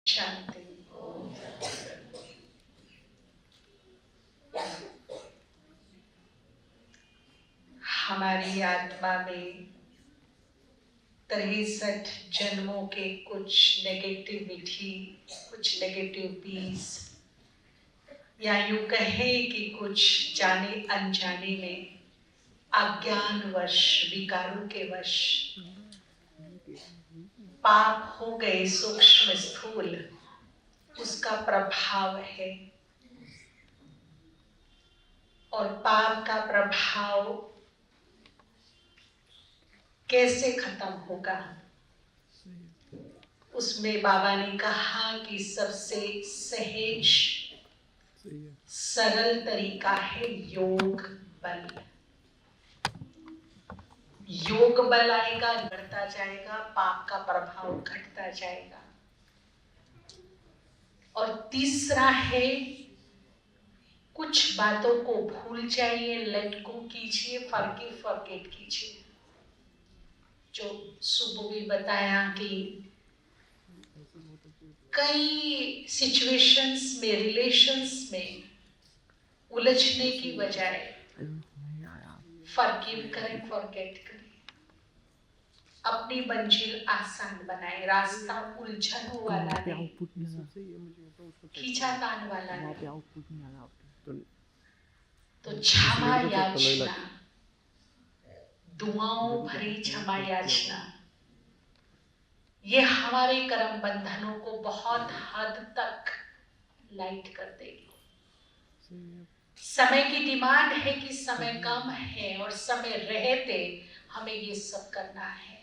शांति। हमारी आत्मा में 63 जन्मों के कुछ नेगेटिविटी, कुछ नेगेटिव पीस, या यूं कहे कि कुछ जाने अनजाने में अज्ञानवश, विकारों के वश पाप हो गए सूक्ष्म स्थूल, उसका प्रभाव है। और पाप का प्रभाव कैसे खत्म होगा? उसमें बाबा ने कहा कि सबसे सहज सरल तरीका है योग बल। योग बल आएगा, बढ़ता जाएगा, पाप का प्रभाव घटता जाएगा। और तीसरा है, कुछ बातों को भूल जाइए, लेट गो कीजिए, फॉरगेट कीजिए। जो सुबह भी बताया कि कई सिचुएशंस में, रिलेशंस में उलझने की बजाय फॉरगिव करें, फॉरगेट करें, अपनी मंजिल आसान बनाए, रास्ता उलझन वाला नहीं, खींचातान वाला नहीं। तो क्षमा याचना, दुआओं भरी क्षमा याचना, ये हमारे कर्म बंधनों को बहुत हद तक लाइट कर देगी। समय की डिमांड है कि समय कम है और समय रहते हमें ये सब करना है।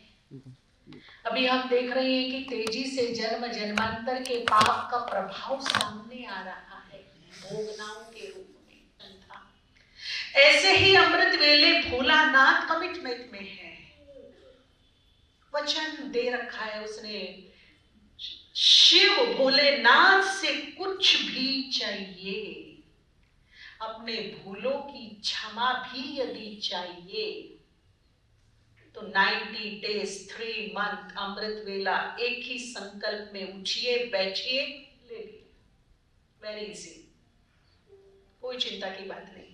अभी हम देख रहे हैं कि तेजी से जन्म जन्मांतर के पाप का प्रभाव सामने आ रहा है, भोगनाओं के रूप में था। ऐसे ही अमृत वेले भोलानाथ कमिटमेंट में है, वचन दे रखा है उसने, शिव भोलेनाथ से कुछ भी चाहिए, अपने भूलों की क्षमा भी यदि चाहिए तो 90 डेज 3 मंथ अमृत वेला एक ही संकल्प में उठिए, बैठिए, ले लीजिए। वेरी इजी, कोई चिंता की बात नहीं।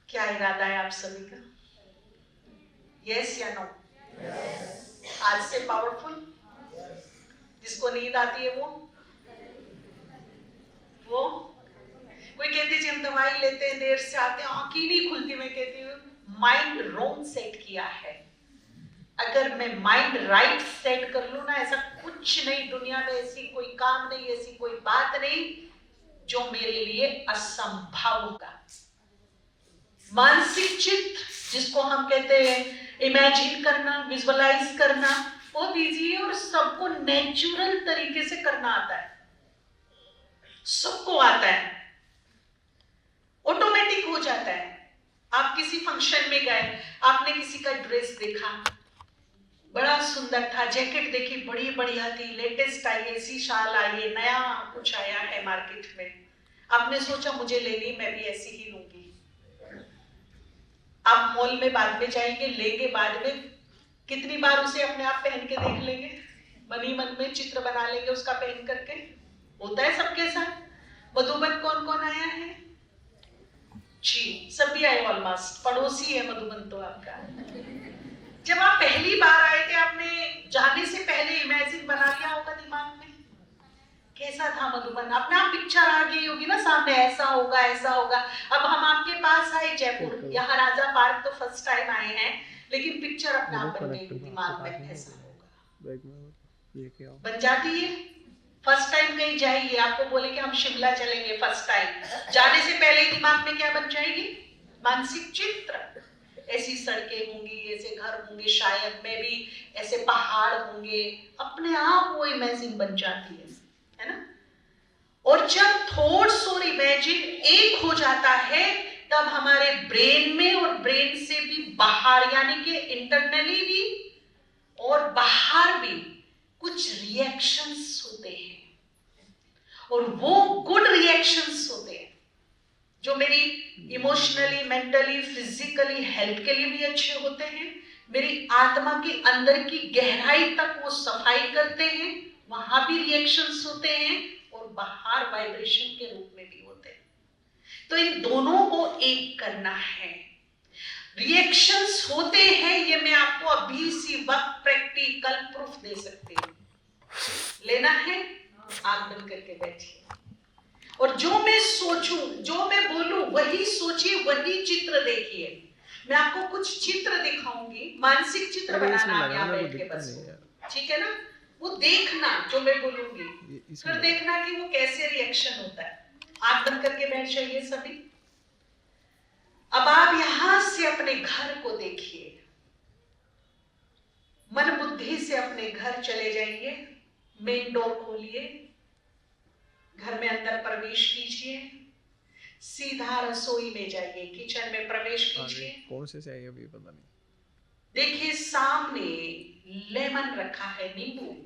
क्या इरादा है आप सभी का? यस या नो? आज से पावरफुल? जिसको नींद आती है वो कोई कहती जी हम दवाई लेते हैं, देर से आते हैं, आंख ही नहीं खुलती। मैं कहती हूँ माइंड रोंग सेट किया है। अगर मैं माइंड राइट सेट कर लूं ना, ऐसा कुछ नहीं दुनिया में, ऐसी कोई काम नहीं, ऐसी कोई बात नहीं जो मेरे लिए असंभव होगा। मानसिक चित्त, जिसको हम कहते हैं इमेजिन करना, विजुअलाइज करना, वो दीजिए और सबको नेचुरल तरीके से करना आता है, सबको आता है, ऑटोमेटिक हो जाता है। आप किसी फंक्शन में गए, आपने किसी का ड्रेस देखा, बड़ा सुंदर था, जैकेट देखी बड़ी बढ़िया थी, लेटेस्ट आई, ऐसी शाल आई है, नया कुछ आया है मार्केट में, आपने सोचा मुझे लेनी, मैं भी ऐसी ही लूंगी। आप मॉल में बाद में जाएंगे, लेंगे बाद में, कितनी बार उसे अपने आप पहन के देख लेंगे, मन ही मन में चित्र बना लेंगे उसका पहन करके। होता है सबके साथ। मधुबन कौन कौन आया है जी? सभी आए ऑलमोस्ट, पड़ोसी है मधुबन तो आपका। जब आप पहली बार आए थे, आपने जाने से पहले इमेजिन बना लिया होगा दिमाग में, कैसा था मधुबन? अपने आप पिक्चर आ गई होगी ना सामने, ऐसा होगा ऐसा होगा। अब हम आपके पास आए जयपुर, यहाँ राजा पार्क तो फर्स्ट टाइम आए हैं, लेकिन पिक्चर अपने आप बन गई दिमाग में, ऐसा होगा, बन जाती है। फर्स्ट टाइम कहीं जाइए, आपको बोले कि हम शिमला चलेंगे फर्स्ट टाइम, जाने से पहले ही दिमाग में क्या बन जाएगी? मानसिक चित्र। ऐसी सड़कें होंगी, ऐसे घर होंगे, शायद में भी ऐसे पहाड़ होंगे, अपने आप वो इमेजिन बन जाती है ना? और जब थॉट्स और इमेजिन एक हो जाता है, तब हमारे ब्रेन में और ब्रेन से भी बाहर, यानी कि इंटरनली भी और बाहर भी कुछ रिएक्शंस होते हैं, और वो गुड रिएक्शंस होते हैं जो मेरी इमोशनली, मेंटली, फिजिकली हेल्थ के लिए भी अच्छे होते हैं, मेरी आत्मा के अंदर की गहराई तक वो सफाई करते हैं, वहां भी रिएक्शंस होते हैं और बाहर वाइब्रेशन के रूप में भी होते हैं। तो इन दोनों को एक करना है। रिएक्शंस होते हैं, ये मैं आपको अभी सी वक्त प्रैक्टिकल प्रूफ दे सकती हूँ। लेना है, आंख बंद करके बैठिए और जो मैं सोचूं, जो मैं बोलूं, वही सोचिए, वही चित्र देखिए। मैं आपको कुछ चित्र दिखाऊंगी, मानसिक चित्र बनाना आप यहाँ बैठ के बस, ठीक है ना? वो देखना जो मैं बोलूंगी, फिर देखना कि वो कैसे रिएक्शन होता है। आंख बंद करके बैठ जाइए सभी। अब आप यहां से अपने घर को देखिए, मन बुद्धि से अपने घर चले जाइए, मेन डोर खोलिए, घर में अंदर प्रवेश कीजिए, सीधा रसोई में जाइए, किचन में प्रवेश कीजिए। कौन से चाहिए अभी पता नहीं। देखिए सामने लेमन रखा है, नींबू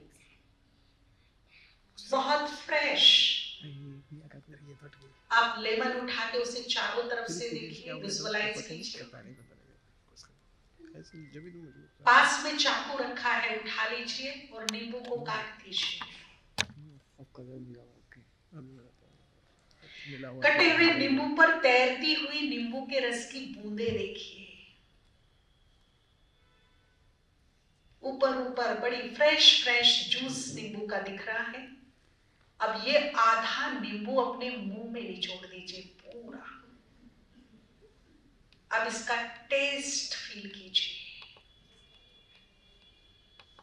बहुत फ्रेश। आप लेमन उठा के उसे चारों तरफ से देखिए, विजुअलाइज कीजिए। पास में चाकू रखा है, उठा लीजिए और नींबू को काट दीजिए। कटे हुए नींबू पर तैरती हुई नींबू के रस की बूंदे देखिए, ऊपर ऊपर बड़ी फ्रेश जूस नींबू का दिख रहा है। अब ये आधा नींबू अपने मुंह में निचोड़ दीजिए पूरा। अब इसका टेस्ट फील कीजिए,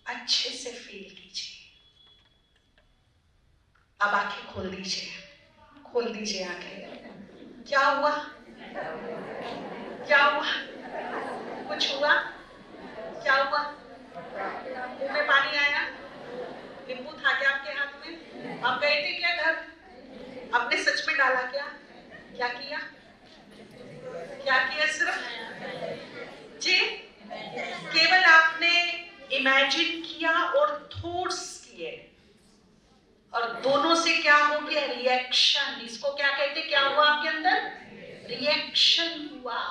अच्छे से फील कीजिए। अब आंखें खोल दीजिए, खोल दीजिए आंखें। क्या हुआ? क्या हुआ? कुछ हुआ? क्या हुआ? मुंह में पानी आया? नींबू था क्या आपके हाथ में? आप गए थे क्या घर? आपने सच में डाला क्या? क्या किया? क्या किया? सिर्फ जी केवल आपने इमेजिन किया और थॉट्स किए, और दोनों से क्या हो गया? रिएक्शन। इसको क्या कहते? क्या हुआ आपके अंदर? रिएक्शन हुआ।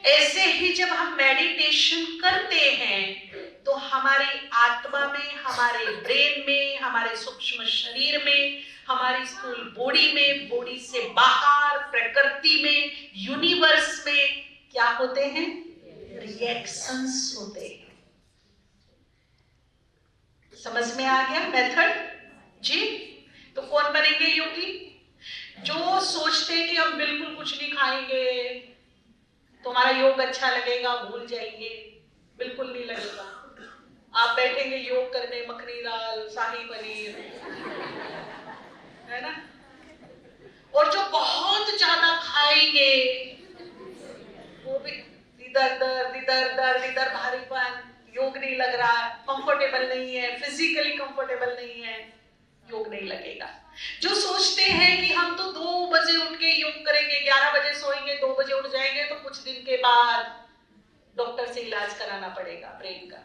ऐसे ही जब हम मेडिटेशन करते हैं तो हमारी आत्मा में, हमारे ब्रेन में, हमारे सूक्ष्म शरीर में, हमारी स्थूल बॉडी में, बॉडी से बाहर प्रकृति में, यूनिवर्स में क्या होते हैं? रिएक्शंस होते हैं। समझ में आ गया मेथड जी? तो कौन बनेंगे योगी? जो सोचते हैं कि हम बिल्कुल कुछ नहीं खाएंगे, तुम्हारा योग अच्छा लगेगा, भूल जाएंगे, बिल्कुल नहीं लगेगा। आप बैठेंगे योग करने, मखनी दाल, शाही पनीर, है ना? और जो बहुत ज्यादा खाएंगे वो भी इधर दर्द, इधर भारीपन, योग नहीं लग रहा, कंफर्टेबल नहीं है, फिजिकली कंफर्टेबल नहीं है, योग नहीं लगेगा। जो सोचते हैं कि हम तो 2 बजे उठ के योग करेंगे, 11 बजे सोएंगे, 2 बजे उठ जाएंगे, तो कुछ दिन के बाद डॉक्टर से इलाज कराना पड़ेगा ब्रेन का।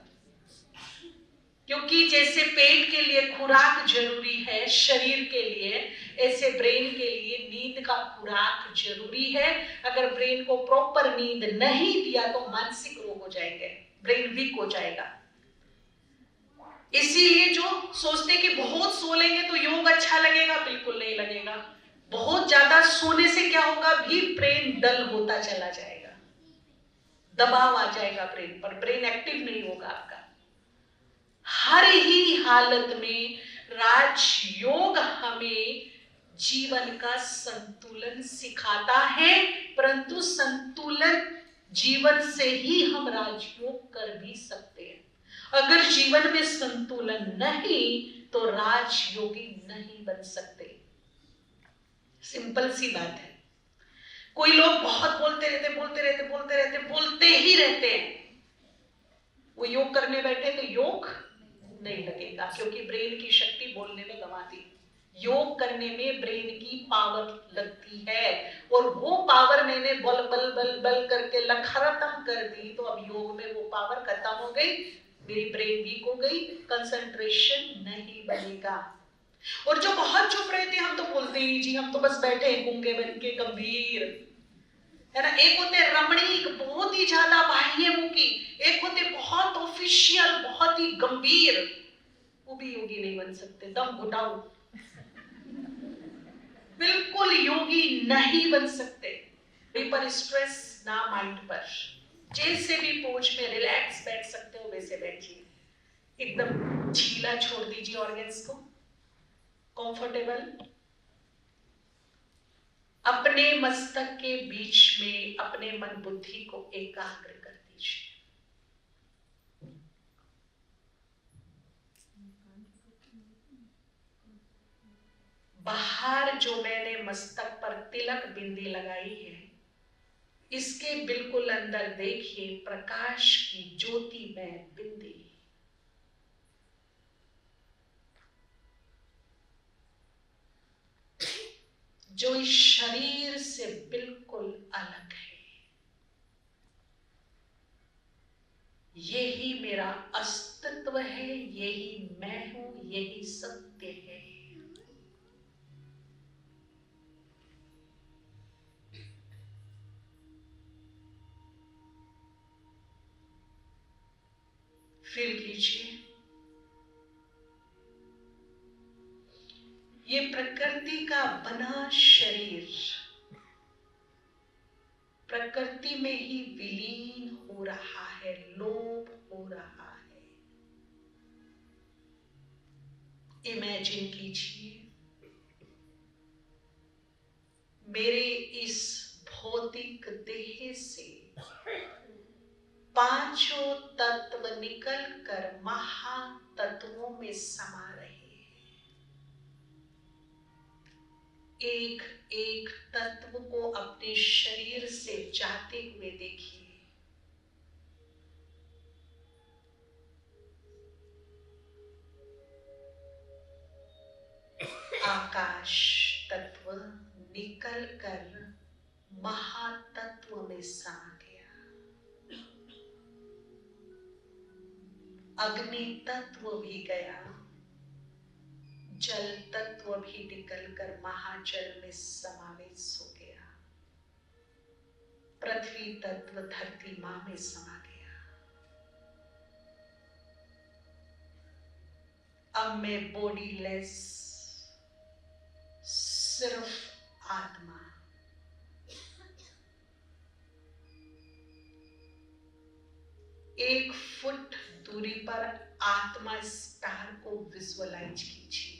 क्योंकि जैसे पेट के लिए खुराक जरूरी है शरीर के लिए, ऐसे ब्रेन के लिए नींद का खुराक जरूरी है। अगर ब्रेन को प्रॉपर नींद नहीं दिया तो मानसिक रोग हो जाएंगे, ब्रेन वीक हो जाएगा। इसीलिए जो सोचते कि बहुत सो लेंगे तो योग अच्छा लगेगा, बिल्कुल नहीं लगेगा। बहुत ज्यादा सोने से क्या होगा? भी ब्रेन डल होता चला जाएगा, दबाव आ जाएगा ब्रेन पर, ब्रेन एक्टिव नहीं होगा आपका। हर ही हालत में राजयोग हमें जीवन का संतुलन सिखाता है, परंतु संतुलन जीवन से ही हम राजयोग कर भी सकते हैं। अगर जीवन में संतुलन नहीं तो राजयोगी नहीं बन सकते। सिंपल सी बात है। कोई लोग बहुत बोलते ही रहते हैं, वो योग करने बैठे तो योग नहीं लगेगा, क्योंकि ब्रेन की शक्ति बोलने में गंवाती। योग करने में ब्रेन की पावर लगती है, और वो पावर मैंने बल बल बल बल करके खत्म कर दी, तो अब योग में वो पावर खत्म हो गई, मेरी ब्रेन वीक हो गई, कंसंट्रेशन नहीं बनेगा। और जो बहुत चुप रहते हैं, हम तो बोलते ही जी, हम तो बस बैठे गूंगे बन के गंभीर, है ना। एक होते रमणीक, बहुत ही ज्यादा बाह्यमुखी, एक होते बहुत ऑफिशियल, बहुत ही गंभीर, वो भी योगी नहीं बन सकते। दम घुटाओ, बिल्कुल योगी नहीं बन सकते। पर स्ट्रेस ना माइंड पर, जैसे भी पोज में रिलैक्स बैठ सकते हो वैसे बैठिए, एकदम ढीला छोड़ दीजिए ऑर्गन्स को, कंफर्टेबल। अपने मस्तक के बीच में अपने मन बुद्धि को एकाग्र कर दीजिए। बाहर जो मैंने मस्तक पर तिलक बिंदी लगाई है, इसके बिल्कुल अंदर देखिए प्रकाश की ज्योति में बिंदी, जो इस शरीर से बिल्कुल अलग है। यही मेरा अस्तित्व है, यही मैं हूं, यही सत्य है। फील कीजिए, ये प्रकृति का बना शरीर प्रकृति में ही विलीन हो रहा है, लोप हो रहा है। इमेजिन कीजिए, मेरे इस भौतिक देह से पांचों तत्व निकल कर महातत्वों में समा रहे हैं। एक एक तत्व को अपने शरीर से जाते हुए देखिए। आकाश तत्व निकल कर महातत्व में समा गया, अग्नि तत्व भी गया, जल तत्व भी निकलकर महाजल में समावेश हो गया, पृथ्वी तत्व धरती मां में समा गया। अब मैं बॉडी लेस, सिर्फ आत्मा, एक फुट दूरी पर आत्मा स्टार को विजुअलाइज कीजिए।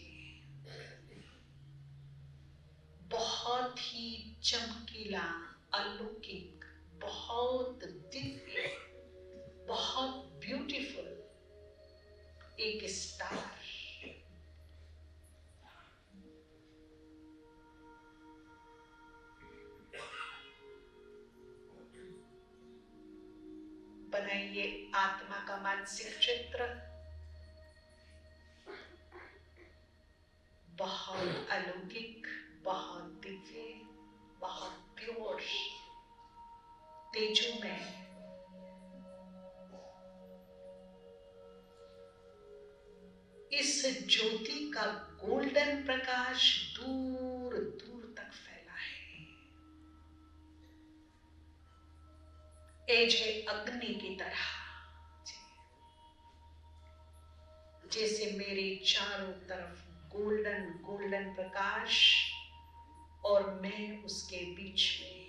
बहुत ही चमकीला, अलौकिक, बहुत दिव्य, बहुत ब्यूटीफुल एक स्टार। बनाइए आत्मा का मानसिक चित्र। बहुत अलौकिक, बहुत दिव्य, बहुत प्योर, तेजोमय। इस ज्योति का गोल्डन प्रकाश दूर दूर तक फैला है, एजे अग्नि की तरह, जैसे मेरे चारों तरफ गोल्डन गोल्डन प्रकाश और मैं उसके बीच में।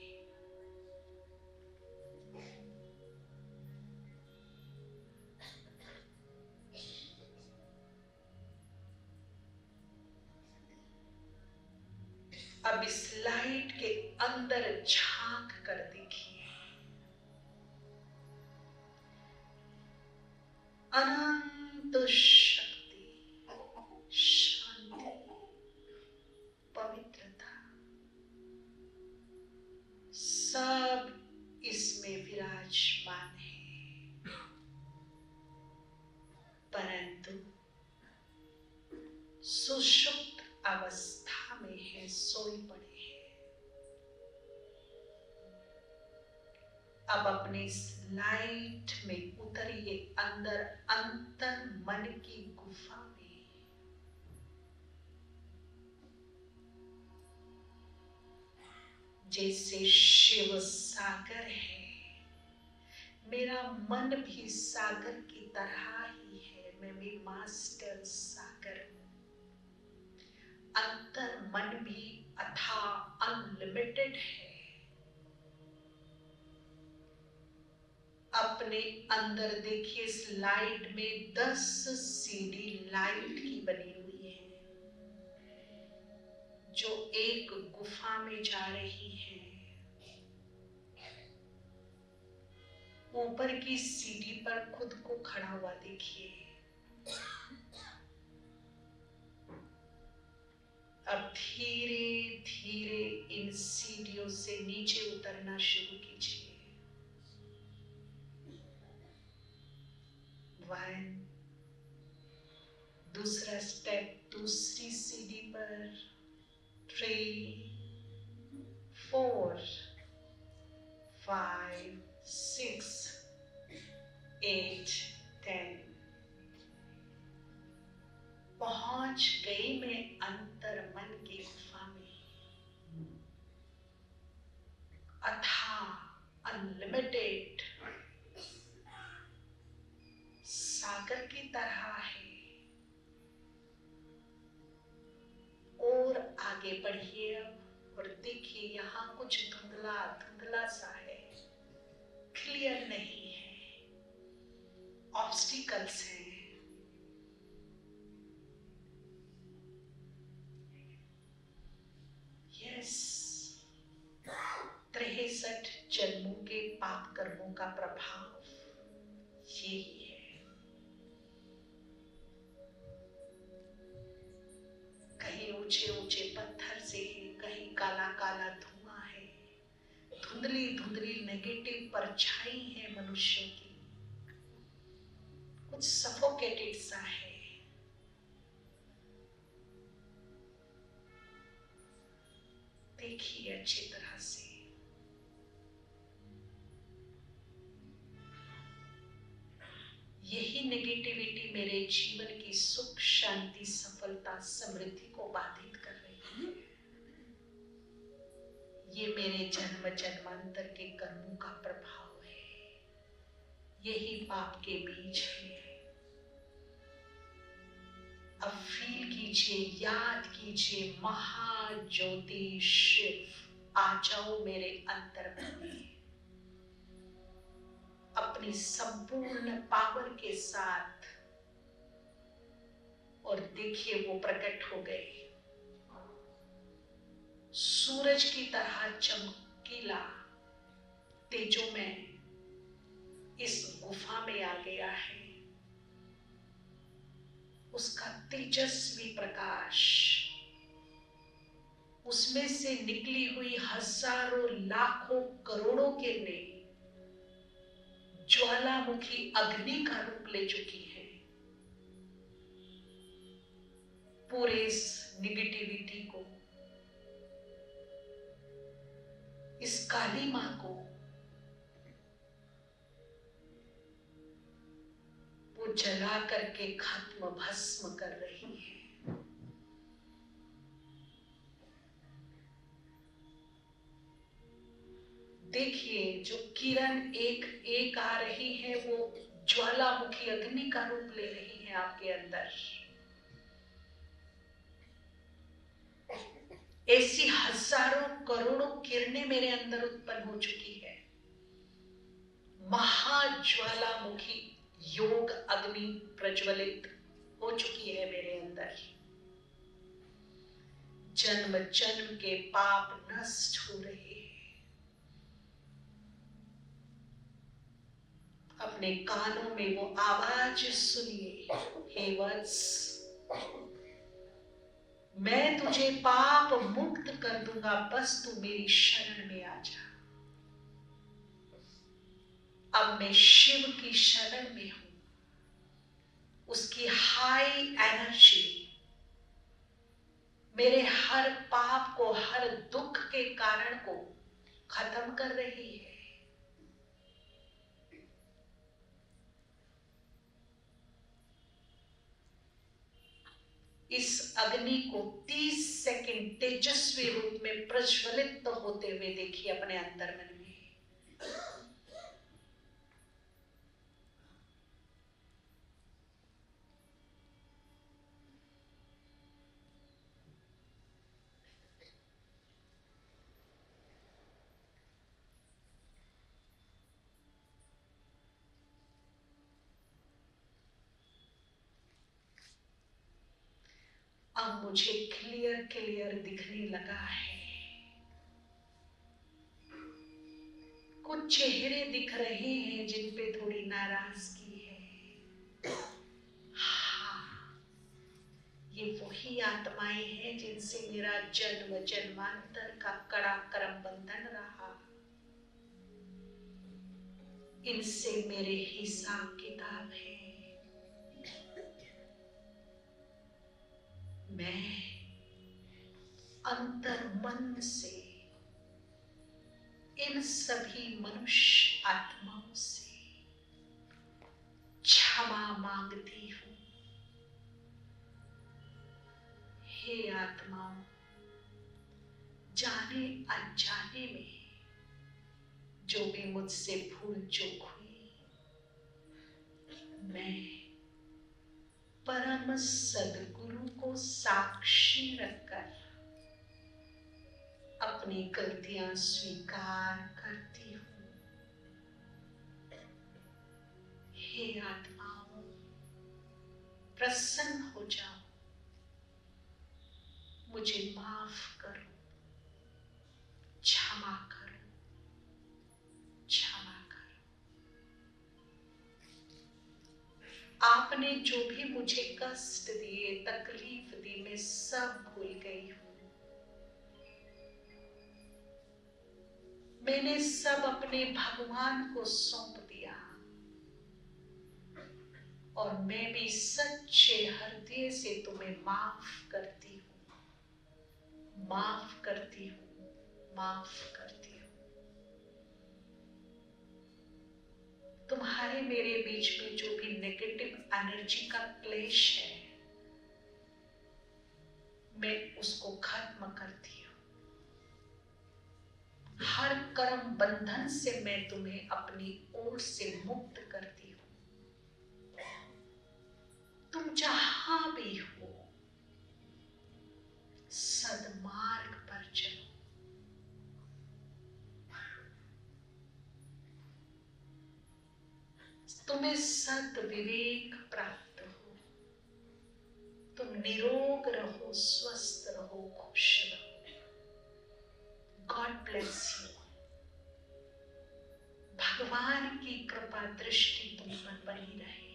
अब इस लाइट के अंदर झांक कर देखिए, अनंत शक्ति, शांति, पवित्रता सब इसमें विराजमान है। परंतु सुषुप्त अवस्था में है, सोई पड़े हैं। अब अपने इस लाइट में उतरिए अंदर, अंतर मन की गुफा में। जैसे शिव सागर है, मेरा मन भी सागर की तरह ही है। मैं भी मास्टर सागर हूं। अंतर मन भी अथाह अनलिमिटेड है। अपने अंदर देखिए, इस लाइट में 10 सीढ़ी लाइट की बनी हुई है, जो एक गुफा में जा रही है। ऊपर की सीढ़ी पर खुद को खड़ा हुआ देखिए। अब धीरे धीरे इन सीढ़ियों से नीचे उतरना शुरू कीजिए। 1, दूसरा स्टेप दूसरी सीढ़ी पर, 3, 4, 5, 6, 8, 10। पहुंच गई मैं अंतर मन की गुफा में। अथाह अनलिमिटेड सागर की तरह है। और आगे बढ़िए अब, और देखिए यहाँ कुछ धुंधला धुंधला सा है, क्लियर नहीं है, ऑब्स्टिकल्स हैं। यस, 63 जन्मों के पाप कर्मों का प्रभाव यही है। कहीं ऊंचे ऊंचे पत्थर से है, कहीं काला काला धुआं है, धुंधली धुंधली नेगेटिव परछाई है मनुष्यों की, कुछ सफोकेटेड सा है। देखिए अच्छी तरह से। यही नेगेटिविटी मेरे जीवन की सुख शांति सफलता समृद्धि को बाधित कर रही है। ये मेरे जन्म जन्मांतर के कर्मों का प्रभाव है। यही पाप के बीज है। अब फील कीजिए, याद कीजिए, महाज्योति शिव आ जाओ मेरे अंतर्मन में अपनी संपूर्ण पावर के साथ, और देखिए वो प्रकट हो गए। सूरज की तरह चमकीला तेजोमय इस गुफा में आ गया है। उसका तेजस्वी प्रकाश, उसमें से निकली हुई हजारों लाखों करोड़ों किरणें ज्वालामुखी अग्नि का रूप ले चुकी है। पूरे इस निगेटिविटी को, इस काली मां को वो जला करके खत्म भस्म कर रही है। देखिए जो किरण एक एक आ रही है, वो ज्वालामुखी अग्नि का रूप ले रही है आपके अंदर। ऐसी हजारों करोड़ों किरणें मेरे अंदर उत्पन्न हो चुकी है। महाज्वालामुखी योग अग्नि प्रज्वलित हो चुकी है मेरे अंदर। जन्म जन्म के पाप नष्ट हो रहे हैं। अपने कानों में वो आवाज सुनिए, हे वत्स, मैं तुझे पाप मुक्त कर दूंगा, बस तू मेरी शरण में आ जा। अब मैं शिव की शरण में हूं। उसकी हाई एनर्जी मेरे हर पाप को, हर दुख के कारण को खत्म कर रही है। इस अग्नि को 30 सेकंड तेजस्वी रूप में प्रज्वलित होते हुए देखिए अपने अंतर मन में। अब मुझे क्लियर क्लियर दिखने लगा है, कुछ चेहरे दिख रहे हैं जिन पे थोड़ी नाराजगी है। हाँ, ये वही आत्माएं हैं जिनसे मेरा जन्म जन्मांतर का कड़ा कर्म बंधन रहा। इनसे मेरे हिसाब किताब है। मैं अंतर मन से इन सभी मनुष्य आत्माओं से क्षमा मांगती हूं। हे आत्माओं, जाने अनजाने में जो भी मुझसे भूल चूक हुई, मैं परम सद्गुरु को साक्षी रखकर अपनी गलतियां स्वीकार करती हूं। हे आत्माओं, प्रसन्न हो जाओ, मुझे माफ करो, क्षमा करो, क्षमा करो। आपने जो भी मुझे कष्ट दिए, तकलीफ दी, मैं सब भूल गई हूं। मैंने सब अपने भगवान को सौंप दिया और मैं भी सच्चे हृदय से तुम्हें माफ करती हूं, माफ करती हूं, माफ करती हूं। तुम्हारे मेरे बीच में जो भी नेगेटिव एनर्जी का क्लेश है, मैं उसको खत्म करती हूं। हर कर्म बंधन से मैं तुम्हें अपनी ओर से मुक्त करती हूं। तुम जहां भी हो, सद्मार्ग पर चलो। तुम्हें सद विवेक प्राप्त हो, तुम निरोग रहो, स्वस्थ रहो, खुश रहो। God bless you. भगवान की कृपा दृष्टि तुम पर बनी रहे।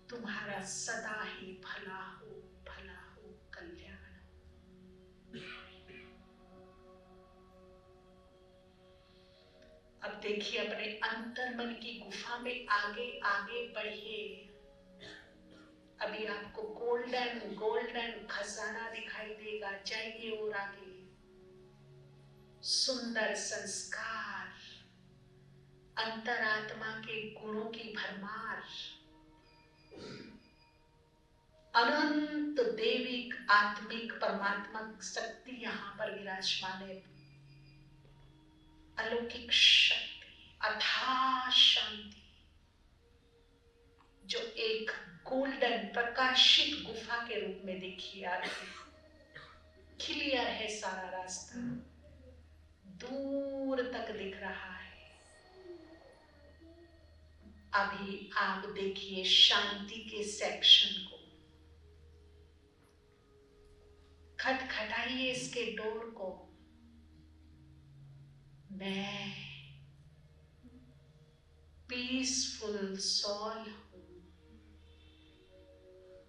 तुम्हारा सदा ही भला हो, भला हो, कल्याण हो। अब देखिए, अपने अंतर्मन की गुफा में आगे आगे बढ़िए। अभी आपको गोल्डन गोल्डन खजाना दिखाई देगा। जाइए और आगे। सुंदर संस्कार, अंतरात्मा के गुणों की भरमार, अनंत देविक आत्मिक परमात्मक शक्ति यहां पर विराजमान है। अलौकिक शक्ति, अथाह शांति, जो एक गोल्डन प्रकाशित गुफा के रूप में दिखी आ रही है। क्लियर है सारा रास्ता, दूर तक दिख रहा है। अभी आप देखिए शांति के सेक्शन को। खटखटाइए इसके डोर को। मैं पीसफुल सॉल हूं,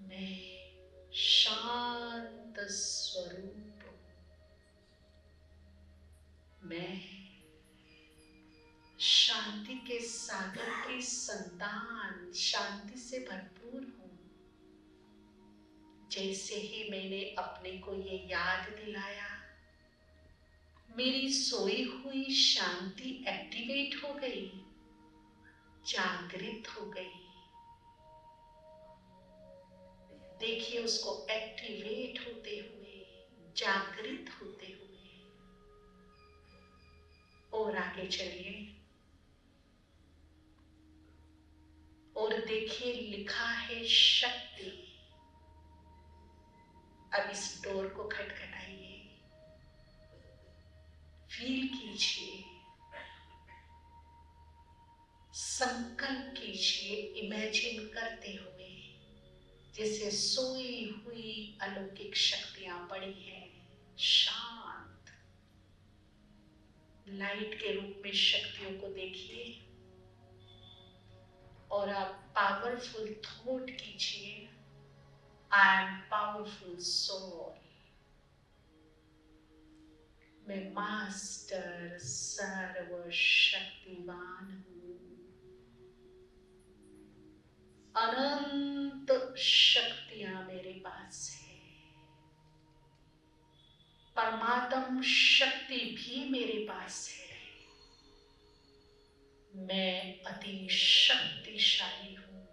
मैं शांत स्वरूप हूं, मैं शांति के सागर की संतान, शांति से भरपूर हूं। जैसे ही मैंने अपने को ये याद दिलाया, मेरी सोई हुई शांति एक्टिवेट हो गई, जागृत हो गई। देखिए उसको एक्टिवेट होते हुए, जागृत होते हुए। और आगे चलिए और देखिए लिखा है शक्ति। अब इस डोर को खटखटाइए, फील कीजिए, संकल्प कीजिए, इमेजिन करते हुए जैसे सोई हुई अलौकिक शक्तियां पड़ी हैं, शांत लाइट के रूप में शक्तियों को देखिए। और आप पावरफुल थॉट कीजिए, आई एम पावरफुल सोल। मैं मास्टर सर्वशक्तिमान हूँ। अनंत शक्तियां मेरे पास है। परमात्म शक्ति भी मेरे पास है। मैं अति शक्तिशाली हूँ।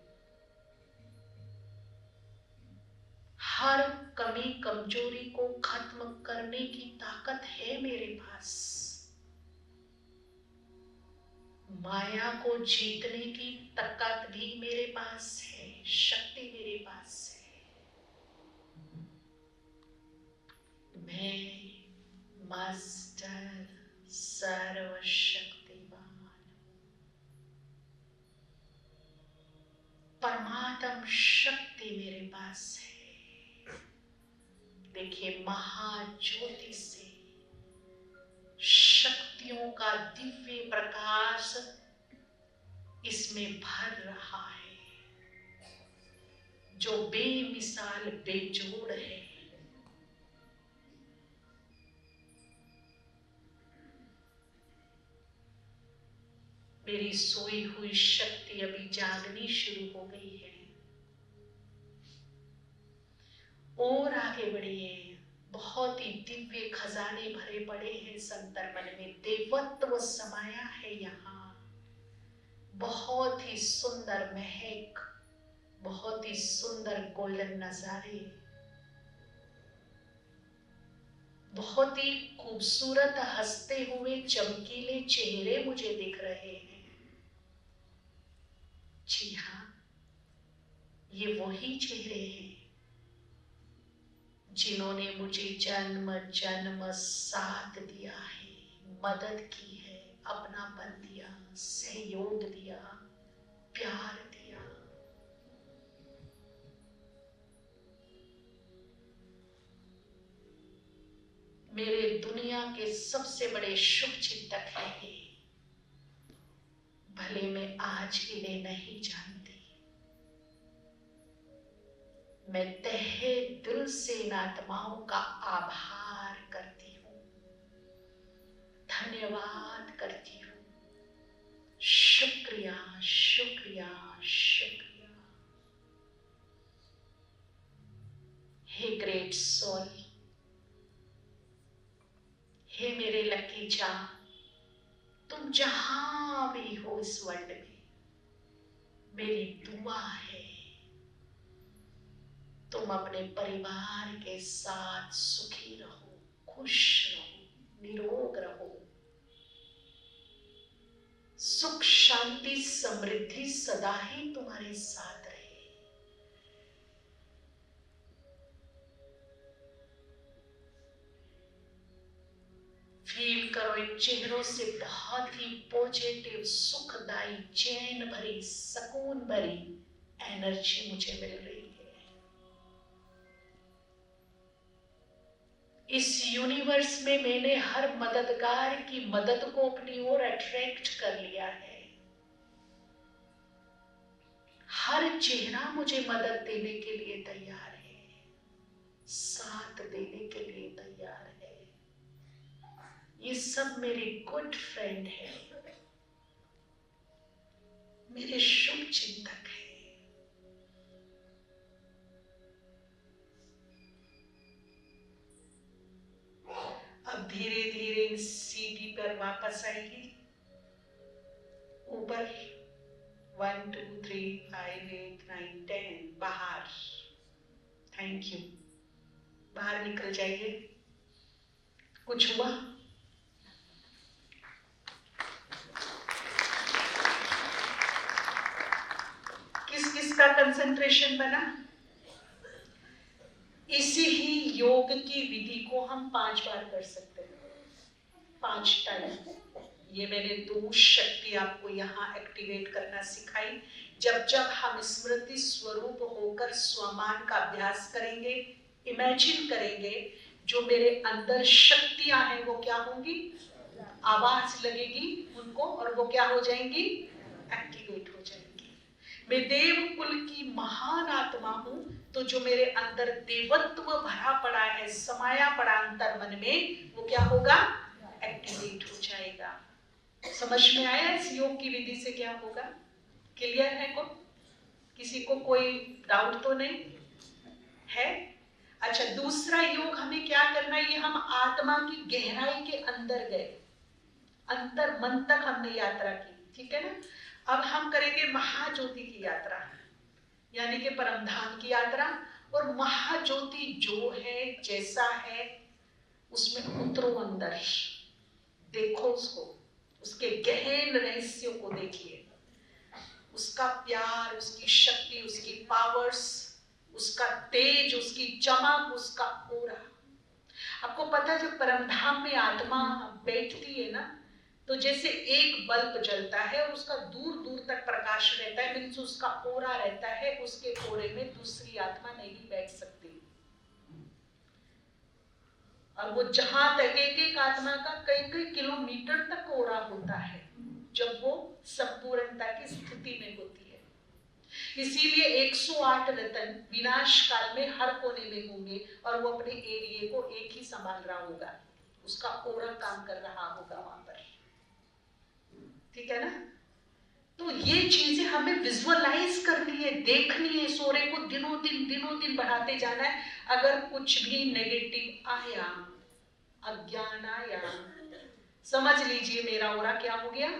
हर कमी कमजोरी को खत्म करने की ताकत है मेरे पास। माया को जीतने की ताकत भी मेरे पास है, शक्ति मेरे पास है। मैं मास्टर सर्वशक्तिमान, परमात्म शक्ति मेरे पास है। देखिए महाज्योति से शक्तियों का दिव्य प्रकाश इसमें भर रहा है, जो बेमिसाल बेजोड़ है। मेरी सोई हुई शक्ति अभी जागनी शुरू हो गई है। और आगे बढ़िए। बहुत ही दिव्य खजाने भरे पड़े हैं संतर मन में, देवत्व समाया है यहाँ। बहुत ही सुंदर महक, बहुत ही सुंदर गोल्डन नजारे, बहुत ही खूबसूरत हंसते हुए चमकीले चेहरे मुझे दिख रहे हैं। जी हाँ, ये वही चेहरे हैं जिन्होंने मुझे जन्म जन्म साथ दिया है, मदद की है, अपनापन दिया, सहयोग दिया, प्यार दिया। मेरे दुनिया के सबसे बड़े शुभ चिंतक हैं ये। भले मैं आज इन्हें नहीं जानती, मैं तहे दिल से इन आत्माओं का आभार करती हूँ, धन्यवाद करती हूँ। शुक्रिया शुक्रिया शुक्रिया। हे ग्रेट सोल, हे मेरे लकी चार्म, तुम जहां भी हो इस वर्ल्ड में, मेरी दुआ है तुम अपने परिवार के साथ सुखी रहो, खुश रहो, निरोग रहो। सुख शांति समृद्धि सदा ही तुम्हारे साथ रहे। फील करो इन चेहरों से बहुत ही पॉजिटिव, सुखदाई, चैन भरी, सुकून भरी एनर्जी मुझे मिल रही है। इस यूनिवर्स में मैंने हर मददगार की मदद को अपनी ओर अट्रैक्ट कर लिया है। हर चेहरा मुझे मदद देने के लिए तैयार है, साथ देने के लिए तैयार है। ये सब मेरे गुड फ्रेंड है, मेरे शुभ चिंतक है। अब धीरे धीरे इस सीढ़ी पर वापस आइए। ऊपर 1 2 3 5 8 9 10, बाहर थैंक यू। बाहर निकल जाइए। कुछ हुआ? किस किस का कंसंट्रेशन बना? इसी ही योग की विधि को हम 5 बार कर सकते हैं, 5 टाइम। ये मैंने 2 शक्ति आपको यहाँ एक्टिवेट करना सिखाई। जब जब हम स्मृति स्वरूप होकर स्वमान का अभ्यास करेंगे, इमेजिन करेंगे, जो मेरे अंदर शक्तियां हैं वो क्या होंगी? आवाज लगेगी उनको और वो क्या हो जाएंगी? एक्टिवेट हो जाएंगी। मैं देव कुल की महान आत्मा हूं, तो जो मेरे अंदर देवत्व भरा पड़ा है, समाया पड़ा अंतर मन में, वो क्या होगा? एक्टिवेट हो जाएगा। समझ में आया इस योग की विधि से क्या होगा? क्लियर है? किसी को कोई डाउट तो नहीं है? अच्छा, दूसरा योग हमें क्या करना है? ये हम आत्मा की गहराई के अंदर गए, अंतर मन तक हमने यात्रा की, ठीक है ना? अब हम करेंगे महाज्योति की यात्रा, यानी कि परमधाम की यात्रा। और महाज्योति जो है, जैसा है, उसमें उतरो अंदर, देखो उसको, उसके गहन रहस्यों को देखिए, उसका प्यार, उसकी शक्ति, उसकी पावर्स, उसका तेज, उसकी चमक, उसका पूरा। आपको पता है जब परमधाम में आत्मा बैठती है ना, तो जैसे एक बल्ब जलता है और उसका दूर दूर तक प्रकाश रहता है, मीन्स उसका ओरा रहता है, उसके ओरे में दूसरी आत्मा नहीं बैठ सकती। और वो जहां तक एक एक आत्मा का कई कई किलोमीटर तक ओरा होता है जब वो संपूर्णता की स्थिति में होती है। इसीलिए 108 रतन विनाश काल में हर कोने में होंगे और वो अपने एरिया को एक ही संभाल रहा होगा, उसका ओरा काम कर रहा होगा वहां पर, ठीक है ना? तो ये चीजें हमें विजुअलाइज करनी है, देखनी है, सोरे को दिनों दिन बढ़ाते जाना है। अगर कुछ भी नेगेटिव आया, अज्ञान आया, समझ लीजिए मेरा ओरा क्या हो गया?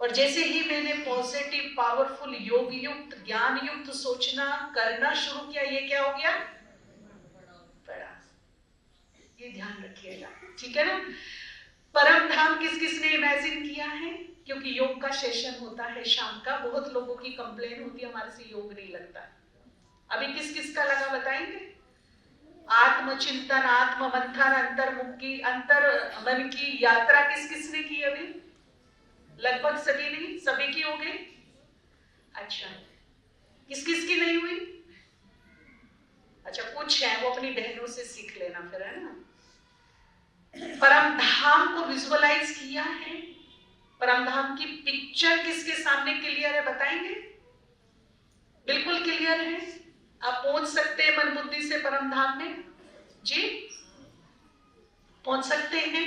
और जैसे ही मैंने पॉजिटिव, पावरफुल, योग युक्त, ज्ञान युक्त सोचना करना शुरू किया, ये क्या हो गया? बड़ा। ये ध्यान रखिएगा, ठीक है ना? परम धाम किस किसने इमेजिन किया है? क्योंकि योग का सेशन होता है शाम का, बहुत लोगों की कंप्लेन होती है हमारे से योग नहीं लगता। अभी किस किस का लगा बताएंगे? आत्मचिंतन, आत्म मंथन, अंतर्मुखी, अंतर मन की यात्रा किस किसने की? अभी लगभग सभी नहीं, सभी की हो गई। अच्छा, किस किस की नहीं हुई? अच्छा, कुछ है वो अपनी बहनों से सीख लेना फिर, है ना? परम धाम को विजुअलाइज किया है, परम धाम की पिक्चर किसके सामने क्लियर है बताएंगे? बिल्कुल क्लियर है। आप पहुंच सकते हैं मन बुद्धि से परम धाम में? जी पहुंच सकते हैं,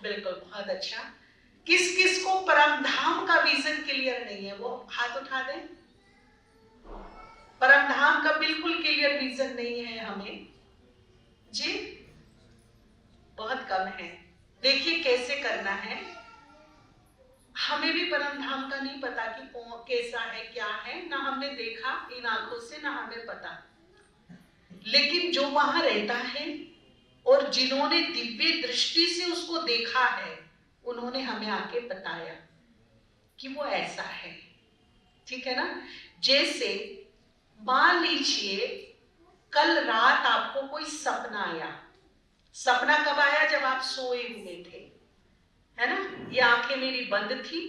बिल्कुल, बहुत अच्छा। किस किस को परम धाम का विजन क्लियर नहीं है, वो हाथ उठा दें। परम धाम का बिल्कुल क्लियर विजन नहीं है हमें जी, बहुत कम है। देखिए कैसे करना है। हमें भी परम धाम का नहीं पता कि कैसा है, क्या है, ना हमने देखा इन आंखों से, ना हमें पता। लेकिन जो वहां रहता है और जिन्होंने दिव्य दृष्टि से उसको देखा है, उन्होंने हमें आके बताया कि वो ऐसा है, ठीक है ना? जैसे मान लीजिए कल रात आपको कोई सपना आया। सपना कब आया? जब आप सोए हुए थे, है ना? ये आंखें मेरी बंद थी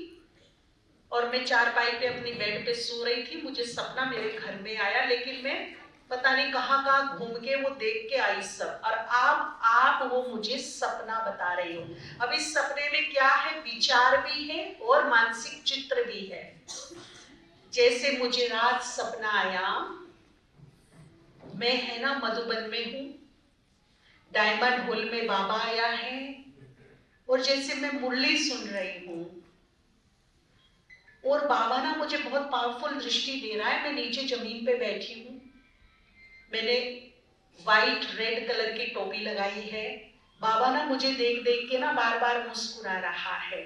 और मैं चारपाई पे अपनी बेड पे सो रही थी। मुझे सपना मेरे घर में आया, लेकिन मैं पता नहीं कहाँ घूम के वो देख के आई सब, और आप वो मुझे सपना बता रहे हो। अब इस सपने में क्या है? विचार भी है और मानसिक चित्र भी है। जैसे मुझे रात सपना आया, मैं है ना मधुबन में हूं, डायमंड हॉल में बाबा आया है, और जैसे मैं मुरली सुन रही हूं और बाबा ना मुझे बहुत पावरफुल दृष्टि दे रहा है। मैं नीचे जमीन पे बैठी हूं, मैंने व्हाइट रेड कलर की टोपी लगाई है। बाबा ना मुझे देख देख के ना बार बार मुस्कुरा रहा है।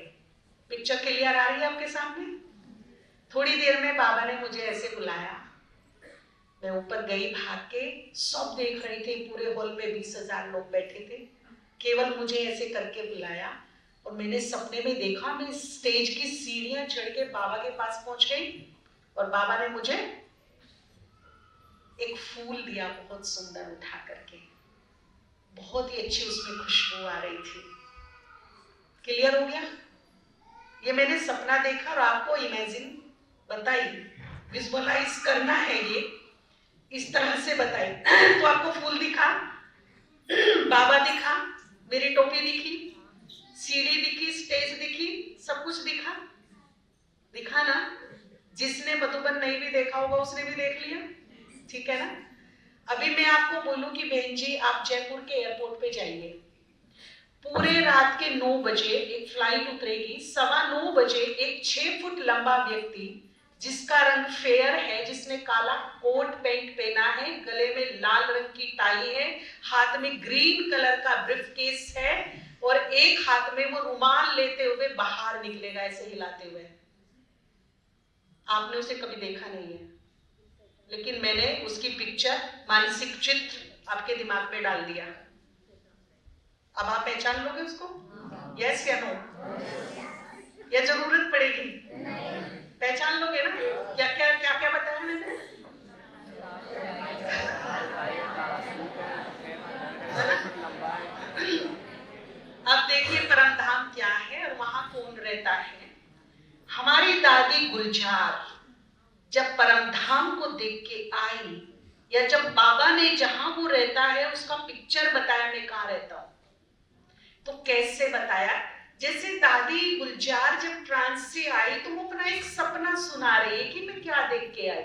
पिक्चर क्लियर आ रही है आपके सामने? थोड़ी देर में बाबा ने मुझे ऐसे बुलाया, मैं ऊपर गई भाग के, सब देख रहे थे, पूरे हॉल में 20,000 लोग बैठे थे, केवल मुझे ऐसे करके बुलाया और मैंने सपने में देखा मैं स्टेज की सीढ़ियां चढ़ के बाबा के पास पहुंच गई और बाबा ने मुझे एक फूल दिया, बहुत सुंदर उठा करके, बहुत ही अच्छी उसमें खुशबू आ रही थी। क्लियर हो गया? ये मैंने सपना देखा और आपको इमेजिन बताइए, विजुअलाइज करना है, ये इस तरह से बताइए। तो आपको फूल दिखा, बाबा दिखा, मेरी टोपी दिखी, सीढ़ी दिखी, स्टेज दिखी, सब कुछ दिखा, दिखा ना? जिसने मधुबन नहीं भी देखा होगा उसने भी देख लिया, ठीक है ना? अभी मैं आपको बोलूं कि बहन जी आप जयपुर के एयरपोर्ट पे जाइए, पूरे रात के 9 बजे एक फ्लाइट उतरेगी, 9:15 बजे एक 6 फुट लंबा व्यक्ति जिसका रंग फेयर है, जिसने काला कोट पैंट पहना है, गले में लाल रंग की टाई है, हाथ में ग्रीन कलर का ब्रीफकेस है और एक हाथ में वो रुमाल लेते हुए बाहर निकलेगा ऐसे हिलाते हुए। आपने उसे कभी देखा नहीं है, लेकिन मैंने उसकी पिक्चर, मानसिक चित्र आपके दिमाग में डाल दिया। अब आप पहचान लोगे उसको? यस या नो? या जरूरत पड़ेगी? पहचान लोगे ना? क्या क्या क्या क्या बताया मैंने? अब देखिए परमधाम क्या है और वहां कौन रहता है। हमारी दादी गुलजार जब परमधाम को देख के आई, या जब बाबा ने जहां वो रहता है उसका पिक्चर बताया मैं कहां रहता हूं, तो कैसे बताया? जैसे दादी गुलजार जब ट्रांस से आई तो वो अपना एक सपना सुना रही है कि मैं क्या देख के आई,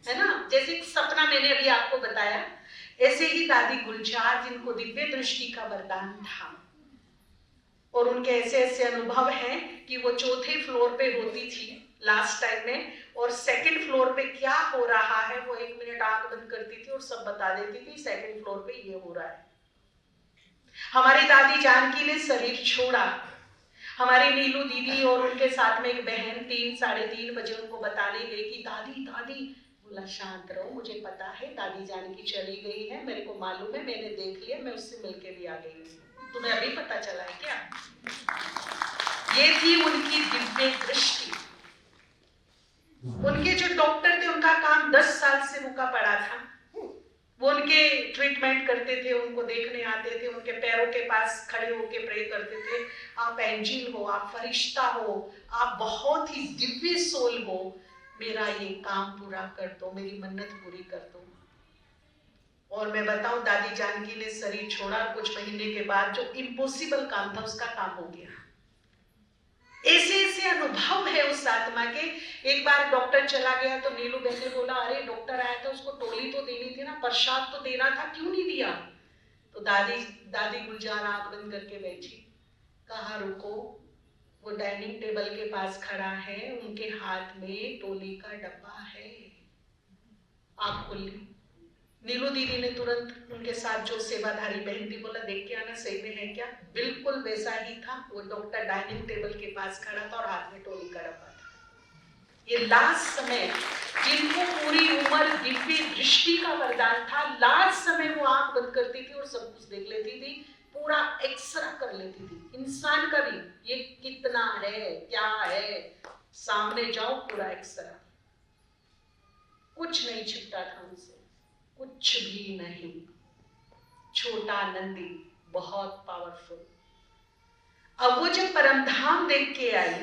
है ना? जैसे एक सपना मैंने अभी आपको बताया, ऐसे ही दादी गुलजार जिनको दिव्य दृष्टि का वरदान था और उनके ऐसे ऐसे अनुभव हैं कि वो 4थे फ्लोर पे होती थी लास्ट टाइम में, और 2nd फ्लोर पे क्या हो रहा है वो 1 मिनट आंख बंद करती थी और सब बता देती थी, 2nd फ्लोर पे ये हो रहा है। हमारी दादी जानकी ने शरीर छोड़ा, हमारी नीलू दीदी और उनके साथ में एक बहन 3-3:30 बजे उनको बताने गई कि दादी दादी, बोला शांत रहो, मुझे पता है दादी जानकी चली गई है, मेरे को मालूम है, मैंने देख लिया, मैं उससे मिलके भी आ गई हूँ, तुम्हें अभी पता चला है क्या? ये थी उनकी दिव्य दृष्टि। उनके जो डॉक्टर थे उनका काम 10 साल से रुका पड़ा था, वो उनके ट्रीटमेंट करते थे, उनको देखने आते थे, उनके पैरों के पास खड़े होके प्रे करते थे, आप एंजिल हो, आप फरिश्ता हो, आप बहुत ही दिव्य सोल हो, मेरा ये काम पूरा कर दो, मेरी मन्नत पूरी कर दो। और मैं बताऊं दादी जानकी ने शरीर छोड़ा, कुछ महीने के बाद जो इम्पॉसिबल काम था उसका काम हो गया। ऐसे ऐसे अनुभव है उस आत्मा के। एक बार डॉक्टर चला गया तो नीलू बहन ने बोला, अरे डॉक्टर आया था, उसको टोली तो देनी थी ना, प्रसाद तो देना था, क्यों नहीं दिया? तो दादी गुलजार आंख बंद करके बैठी, कहा रुको, वो डाइनिंग टेबल के पास खड़ा है, उनके हाथ में टोली का डब्बा है। आंख खुल ली, नीलू दीदी ने तुरंत उनके साथ जो सेवाधारी बहन थी बोला, देख के आना सही में है क्या? बिल्कुल वैसा ही था, वो डॉक्टर डाइनिंग टेबल के पास खड़ा था और हाथ में टोली का डब्बा था। ये लास्ट समय, जिनको पूरी उम्र दिव्य दृष्टि का वरदान था, लास्ट समय वो आंख बंद करती थी और सब कुछ देख लेती थी, पूरा एक्सरा कर लेती थी, इंसान का भी, ये कितना है, क्या है, सामने जाओ पूरा एक्सरा, कुछ नहीं छिपता था उनसे, कुछ भी नहीं। छोटा नंदी, बहुत पावरफुल। अब वो जब परमधाम देख के आई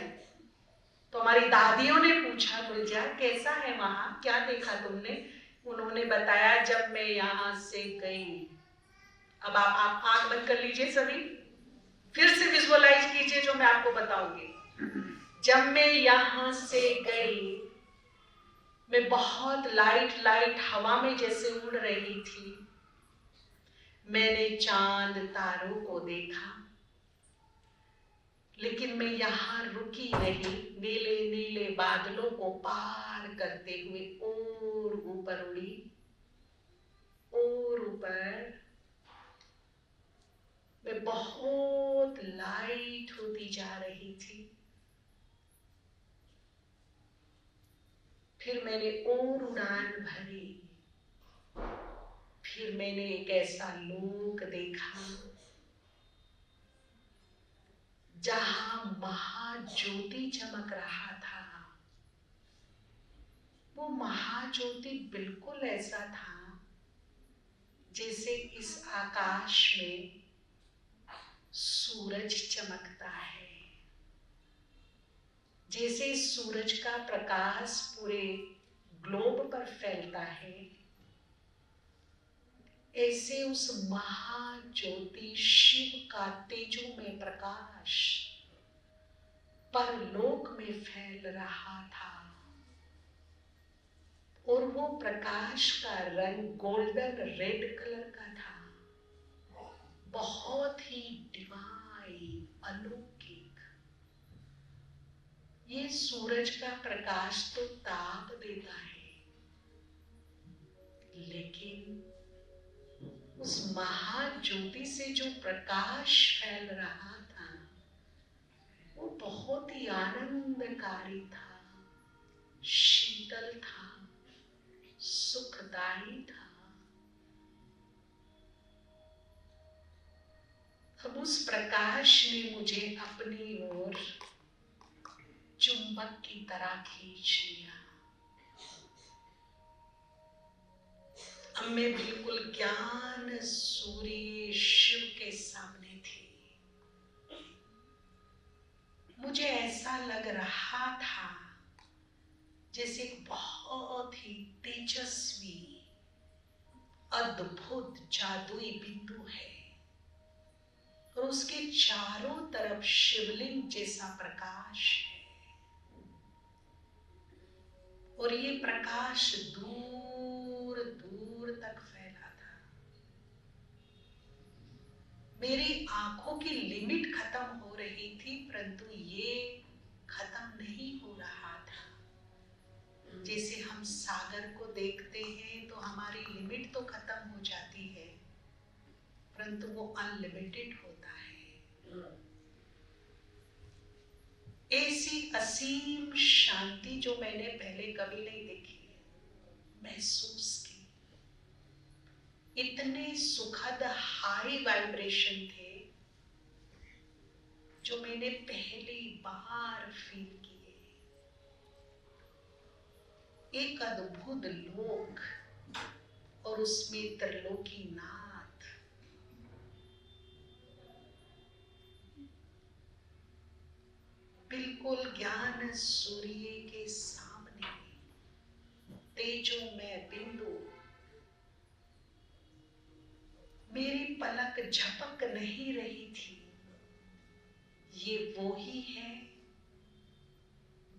तो हमारी दादियों ने पूछा, गुलजार कैसा है वहां, क्या देखा तुमने? उन्होंने बताया, जब मैं यहां से गई, अब आप आंख बंद कर लीजिए सभी, फिर से विजुअलाइज कीजिए जो मैं आपको बताऊंगी। जब मैं यहां से गई, मैं बहुत लाइट हवा में जैसे उड़ रही थी, मैंने चांद तारों को देखा, लेकिन मैं यहां रुकी नहीं, नीले नीले बादलों को पार करते हुए और ऊपर उड़ी, और ऊपर मैं बहुत लाइट होती जा रही थी। फिर मैंने और उड़ान भरी, फिर मैंने एक ऐसा लोक देखा जहां महाज्योति चमक रहा था। वो महाज्योति बिल्कुल ऐसा था जैसे इस आकाश में सूरज चमकता है, जैसे सूरज का प्रकाश पूरे ग्लोब पर फैलता है, ऐसे उस महाज्योति शिव का तेजोमय प्रकाश परलोक में फैल रहा था। और वो प्रकाश का रंग गोल्डन रेड कलर का था, बहुत ही डिवाइन, अलौकिक। ये सूरज का प्रकाश तो ताप देता है, लेकिन उस महाज्योति से जो प्रकाश फैल रहा था वो बहुत ही आनंदकारी था, शीतल था, सुखदायी था। अब उस प्रकाश ने मुझे अपनी ओर चुंबक की तरह खींच लिया। अब मैं बिल्कुल ज्ञान सूर्य शिव के सामने थी। मुझे ऐसा लग रहा था जैसे एक बहुत ही तेजस्वी, अद्भुत जादुई बिंदु है और उसके चारों तरफ शिवलिंग जैसा प्रकाश है और ये प्रकाश दूर दूर तक फैला था। मेरी आंखों की लिमिट खत्म हो रही थी, परंतु ये खत्म नहीं हो रहा था। जैसे हम सागर को देखते हैं तो हमारी लिमिट तो खत्म हो जाती है, परंतु वो अनलिमिटेड होता है। ऐसी असीम शांति जो मैंने पहले कभी नहीं देखी, महसूस की। इतने सुखद हाई वाइब्रेशन थे जो मैंने पहली बार फील किए। एक अद्भुत लोक और उसमें त्रिलोकी नाथ। बिल्कुल ज्ञान सूर्य के सामने तेजोमय बिंदु। मेरी पलक झपक नहीं रही थी। ये वो ही है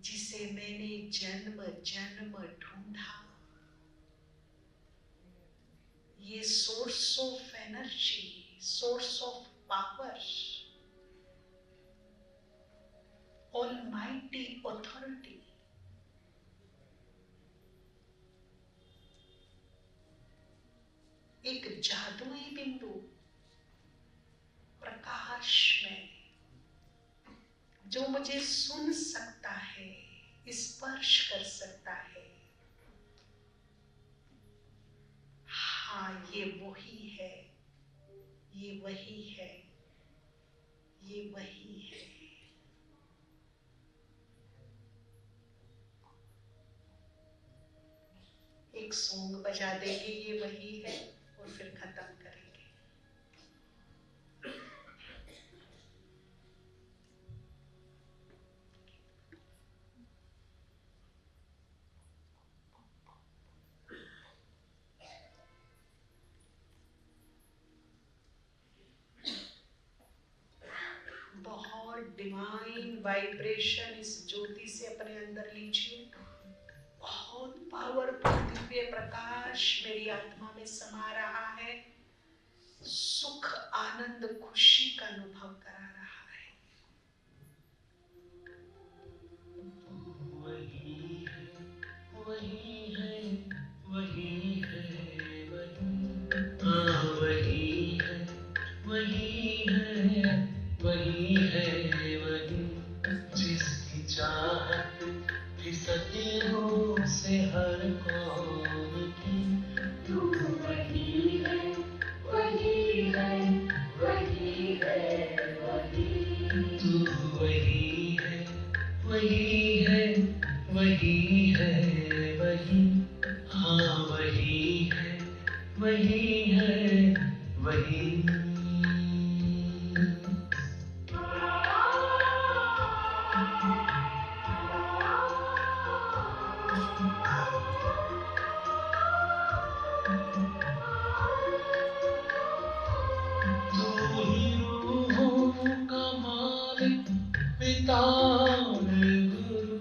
जिसे मैंने जन्म जन्म ढूंढा। ये source of energy, source of power, almighty authority, एक जादुई बिंदु प्रकाश में जो मुझे सुन सकता है, स्पर्श कर सकता है। हाँ, ये वही है, ये वही है, ये वही है। एक सॉन्ग बजा देंगे, ये वही है, और फिर खत्म करेंगे। बहुत डिवाइन वाइब्रेशन इस ज्योति से अपने अंदर लीजिए। बहुत पावरफुल दिव्य प्रकाश मेरी आत्मा में समा रहा है, सुख, आनंद, खुशी का अनुभव करा रहा है। वही है, वही है, वही है, वही है, वही है, वही है, वही जिसकी चाहत थी सदियों से हर कौम की, तू वही है, वही है वही। तू ही रूहों का मालिक पिता और गुरु,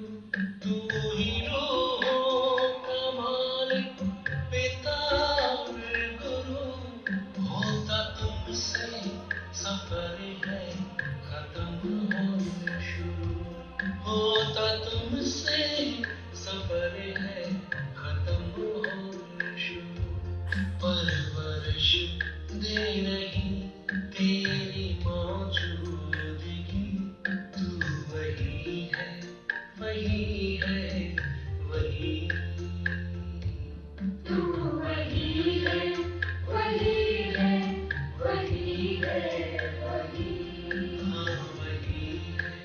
तू ही रूहों का मालिक पिता और गुरु। होता तुमसे सफर है खत्म और शुरू, होता तुमसे सफर है खत्म और शुरू। परवरिश दे रही तेरी मौजूदगी, तू वही है वही है वही। तू वही है वही है वही है वही। हाँ वही है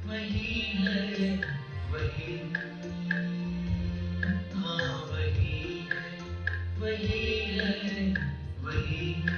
वही है वही। हाँ वही है वही है वही।